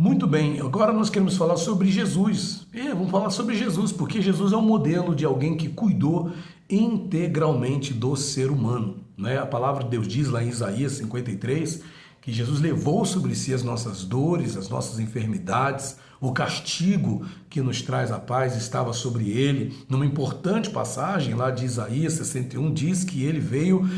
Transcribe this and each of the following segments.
Muito bem, agora nós queremos falar sobre Jesus. Vamos falar sobre Jesus, porque Jesus é um modelo de alguém que cuidou integralmente do ser humano, né? A palavra de Deus diz lá em Isaías 53 que Jesus levou sobre si as nossas dores, as nossas enfermidades, o castigo que nos traz a paz estava sobre ele. Numa importante passagem lá de Isaías 61 diz que ele veio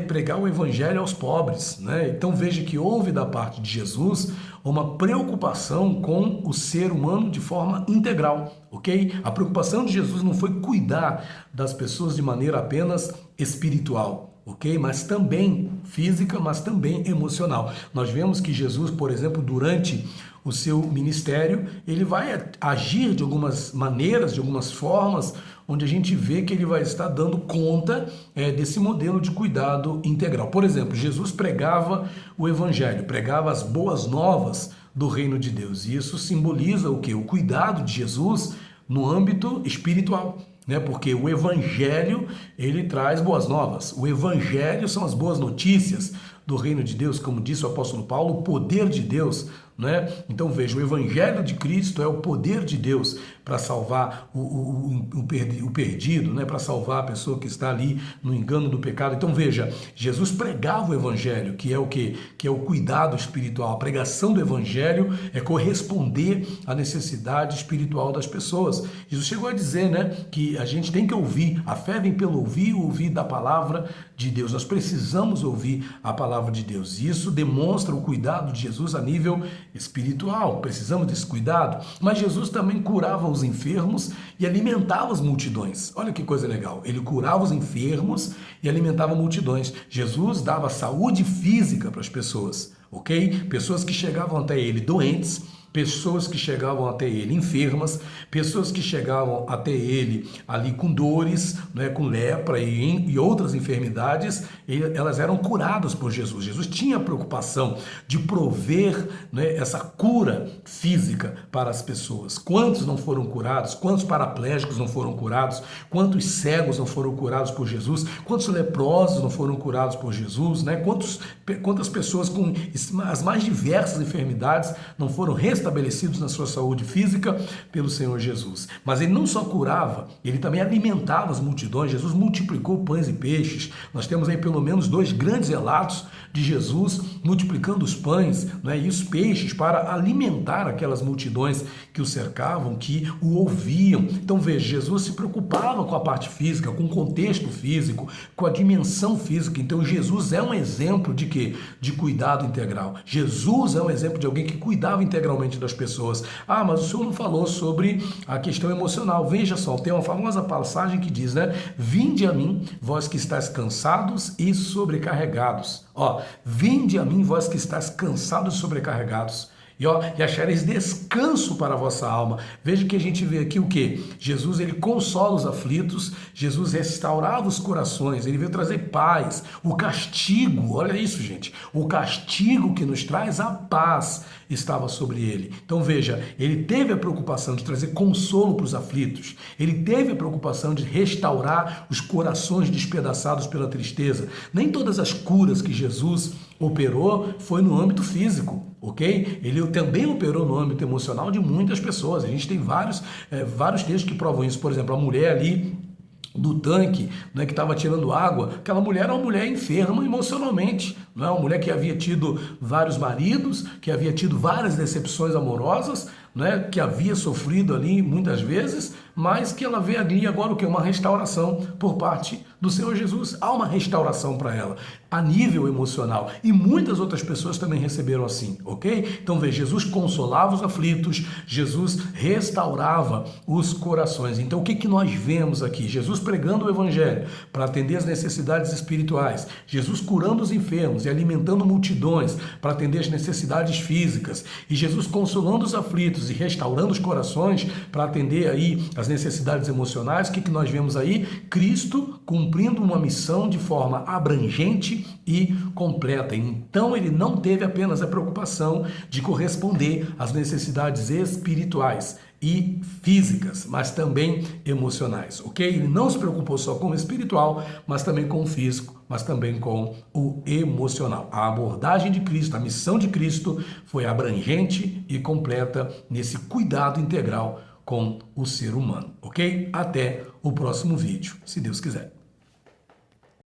pregar o evangelho aos pobres, né? Então veja que houve da parte de Jesus uma preocupação com o ser humano de forma integral, ok? A preocupação de Jesus não foi cuidar das pessoas de maneira apenas espiritual, ok? Mas também física, mas também emocional. Nós vemos que Jesus, por exemplo, durante o seu ministério, ele vai agir de algumas maneiras, de algumas formas, onde a gente vê que ele vai estar dando conta desse modelo de cuidado integral. Por exemplo, Jesus pregava o evangelho, pregava as boas novas do reino de Deus. E isso simboliza o quê? O cuidado de Jesus no âmbito espiritual, né? Porque o evangelho, ele traz boas novas. O evangelho são as boas notícias do reino de Deus, como disse o apóstolo Paulo, o poder de Deus, né? Então veja, o evangelho de Cristo é o poder de Deus para salvar o perdido, né? Para salvar a pessoa que está ali no engano do pecado. Então veja, Jesus pregava o evangelho, que é o quê? Que é o cuidado espiritual. A pregação do evangelho é corresponder à necessidade espiritual das pessoas. Jesus chegou a dizer, né, que a gente tem que ouvir, a fé vem pelo ouvir, o ouvir da palavra de Deus. Nós precisamos ouvir a palavra de Deus. E isso demonstra o cuidado de Jesus a nível espiritual. Precisamos desse cuidado. Mas Jesus também curava os enfermos e alimentava as multidões. Olha que coisa legal. Ele curava os enfermos e alimentava multidões. Jesus dava saúde física para as pessoas, ok? Pessoas que chegavam até ele doentes, pessoas que chegavam até ele enfermas, pessoas que chegavam até ele ali com dores, né, com lepra e outras enfermidades, elas eram curadas por Jesus. Jesus tinha a preocupação de prover, né, essa cura física para as pessoas. Quantos não foram curados? Quantos paraplégicos não foram curados? Quantos cegos não foram curados por Jesus? Quantos leprosos não foram curados por Jesus? Né? Quantas pessoas com as mais diversas enfermidades não foram restabelecidos na sua saúde física pelo Senhor Jesus? Mas ele não só curava, ele também alimentava as multidões. Jesus multiplicou pães e peixes. Nós temos aí pelo menos 2 grandes relatos de Jesus multiplicando os pães, né, e os peixes para alimentar aquelas multidões que o cercavam, que o ouviam. Então veja, Jesus se preocupava com a parte física, com o contexto físico, com a dimensão física. Então Jesus é um exemplo de quê? De cuidado integral. Jesus é um exemplo de alguém que cuidava integralmente das pessoas. Ah, mas o senhor não falou sobre a questão emocional. Veja só, tem uma famosa passagem que diz, né? Vinde a mim, vós que estáis cansados e sobrecarregados. Ó, vinde a mim, vós que estáis cansados e sobrecarregados. E achareis descanso para a vossa alma. Veja que a gente vê aqui o que? Jesus, ele consola os aflitos, Jesus restaurava os corações, ele veio trazer paz. O castigo, olha isso, gente, o castigo que nos traz a paz estava sobre ele. Então veja, ele teve a preocupação de trazer consolo para os aflitos, ele teve a preocupação de restaurar os corações despedaçados pela tristeza. Nem todas as curas que Jesus operou foi no âmbito físico, ok? Ele também operou no âmbito emocional de muitas pessoas. A gente tem vários textos que provam isso. Por exemplo, a mulher ali do tanque, né, que estava tirando água, aquela mulher era uma mulher enferma emocionalmente, não é? Uma mulher que havia tido vários maridos, que havia tido várias decepções amorosas, né, que havia sofrido ali muitas vezes, mas que ela vê ali agora o que? Uma restauração por parte do Senhor Jesus. Há uma restauração para ela, a nível emocional. E muitas outras pessoas também receberam assim, ok? Então veja, Jesus consolava os aflitos, Jesus restaurava os corações. Então o que nós vemos aqui? Jesus pregando o evangelho para atender as necessidades espirituais, Jesus curando os enfermos e alimentando multidões para atender as necessidades físicas, e Jesus consolando os aflitos e restaurando os corações para atender aí as necessidades emocionais. O que nós vemos aí? Cristo cumprindo uma missão de forma abrangente, abrangente e completa. Então ele não teve apenas a preocupação de corresponder às necessidades espirituais e físicas, mas também emocionais, ok? Ele não se preocupou só com o espiritual, mas também com o físico, mas também com o emocional. A abordagem de Cristo, a missão de Cristo foi abrangente e completa nesse cuidado integral com o ser humano, ok? Até o próximo vídeo, se Deus quiser.